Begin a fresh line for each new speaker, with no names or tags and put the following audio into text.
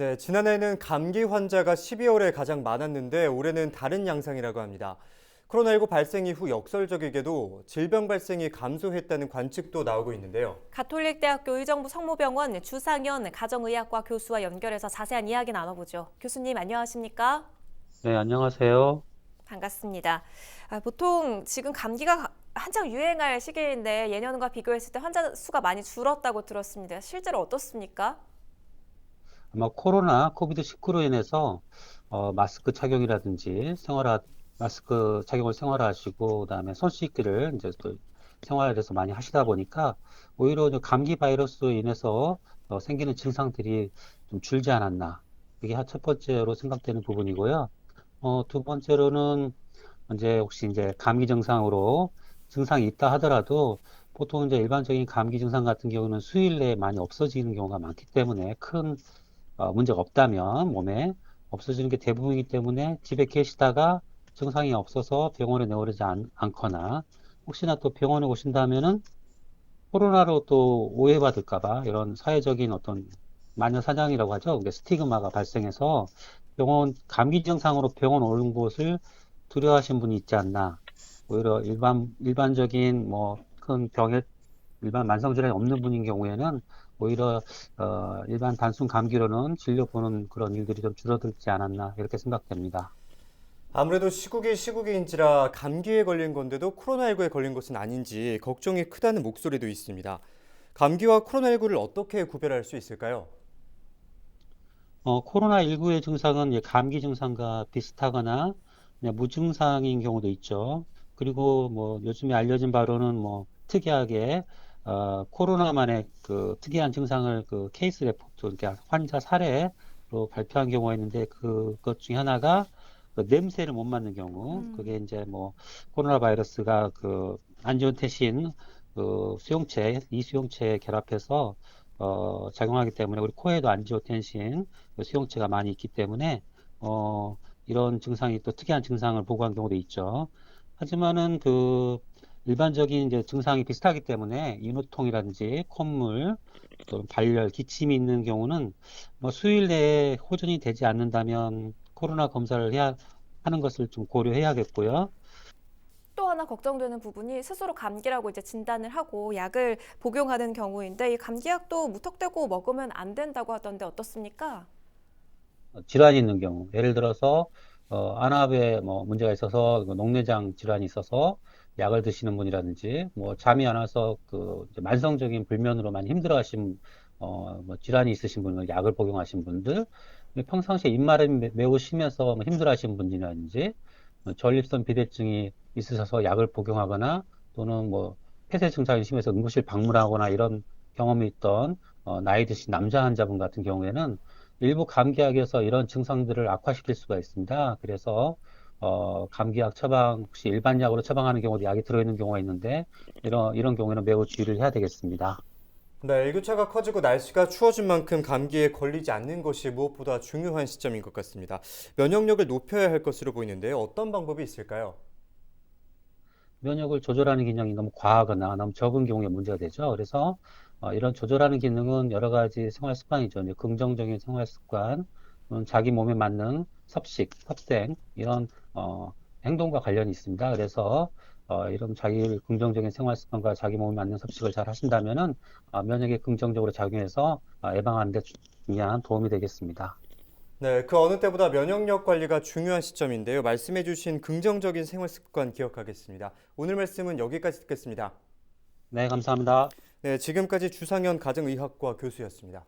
네, 지난해에는 감기 환자가 12월에 가장 많았는데 올해는 다른 양상이라고 합니다. 코로나19 발생 이후 역설적이게도 질병 발생이 감소했다는 관측도 나오고 있는데요.
가톨릭대학교 의정부 성모병원 주상현 가정의학과 교수와 연결해서 자세한 이야기 나눠보죠. 교수님 안녕하십니까?
네, 안녕하세요.
반갑습니다. 보통 지금 감기가 한창 유행할 시기인데 예년과 비교했을 때 환자 수가 많이 줄었다고 들었습니다. 실제로 어떻습니까?
아마 코로나 코비드-19로 인해서 마스크 착용이라든지 마스크 착용을 생활화하시고 그다음에 손 씻기를 이제 또 생활에서 많이 하시다 보니까 오히려 이제 감기 바이러스로 인해서 생기는 증상들이 좀 줄지 않았나. 이게 첫 번째로 생각되는 부분이고요. 두 번째로는 이제 혹시 이제 감기 증상이 있다 하더라도 보통 이제 일반적인 감기 증상 같은 경우는 수일 내에 많이 없어지는 경우가 많기 때문에 큰 문제가 없다면 몸에 없어지는 게 대부분이기 때문에 집에 계시다가 증상이 없어서 병원에 내오지 않거나 혹시나 또 병원에 오신다면은 코로나로 또 오해받을까 봐 이런 사회적인 어떤 마녀사냥이라고 하죠. 그게 스티그마가 발생해서 감기 증상으로 병원 오는 곳을 두려워하신 분이 있지 않나. 오히려 일반적인 뭐 큰 병에 일반 만성질환이 없는 분인 경우에는 오히려 일반 단순 감기로는 진료 보는 그런 일들이 좀 줄어들지 않았나 이렇게 생각됩니다.
아무래도 시국이 시국인지라 감기에 걸린 건데도 코로나19에 걸린 것은 아닌지 걱정이 크다는 목소리도 있습니다. 감기와 코로나19를 어떻게 구별할 수 있을까요?
코로나19의 증상은 이제 감기 증상과 비슷하거나 그냥 무증상인 경우도 있죠. 그리고 뭐 요즘에 알려진 바로는 뭐 특이하게 코로나만의 그 특이한 증상을 그 케이스 레포트, 그러니까 환자 사례로 발표한 경우가 있는데 그것 중에 하나가 그 냄새를 못 맡는 경우, 그게 이제 뭐 코로나 바이러스가 그 안지오텐신 그 이 수용체에 결합해서 작용하기 때문에 우리 코에도 안지오텐신 그 수용체가 많이 있기 때문에 이런 증상이 또 특이한 증상을 보고한 경우도 있죠. 하지만은 그 일반적인 이제 증상이 비슷하기 때문에 인후통이라든지 콧물, 또 발열, 기침이 있는 경우는 뭐 수일 내에 호전이 되지 않는다면 코로나 검사를 하는 것을 좀 고려해야겠고요.
또 하나 걱정되는 부분이 스스로 감기라고 이제 진단을 하고 약을 복용하는 경우인데 이 감기약도 무턱대고 먹으면 안 된다고 하던데 어떻습니까?
질환이 있는 경우, 예를 들어서 안압에 뭐 문제가 있어서 그 녹내장 질환이 있어서 약을 드시는 분이라든지 뭐 잠이 안 와서 그 이제 만성적인 불면으로 많이 힘들어하신 뭐 질환이 있으신 분은 약을 복용하신 분들, 평상시에 입마름이 매우 심해서 뭐 힘들어하시는 분이라든지 전립선 비대증이 있으셔서 약을 복용하거나 또는 뭐 폐쇄 증상이 심해서 응급실 방문하거나 이런 경험이 있던 나이 드신 남자 환자분 같은 경우에는 일부 감기약에서 이런 증상들을 악화시킬 수가 있습니다. 그래서 감기약 처방 혹시 일반 약으로 처방하는 경우도 약이 들어있는 경우가 있는데 이런 경우에는 매우 주의를 해야 되겠습니다.
네, 일교차가 커지고 날씨가 추워진 만큼 감기에 걸리지 않는 것이 무엇보다 중요한 시점인 것 같습니다. 면역력을 높여야 할 것으로 보이는데요. 어떤 방법이 있을까요?
면역을 조절하는 기능이 너무 과하거나 너무 적은 경우에 문제가 되죠. 그래서 이런 조절하는 기능은 여러 가지 생활 습관이죠. 이제 긍정적인 생활 습관, 자기 몸에 맞는 섭식, 섭생 이런 행동과 관련이 있습니다. 그래서 이런 자기 긍정적인 생활 습관과 자기 몸에 맞는 섭식을 잘 하신다면은 면역에 긍정적으로 작용해서 예방하는 데 중요한 도움이 되겠습니다.
네, 그 어느 때보다 면역력 관리가 중요한 시점인데요. 말씀해주신 긍정적인 생활 습관 기억하겠습니다. 오늘 말씀은 여기까지 듣겠습니다.
네, 감사합니다.
네, 지금까지 주상현 가정의학과 교수였습니다.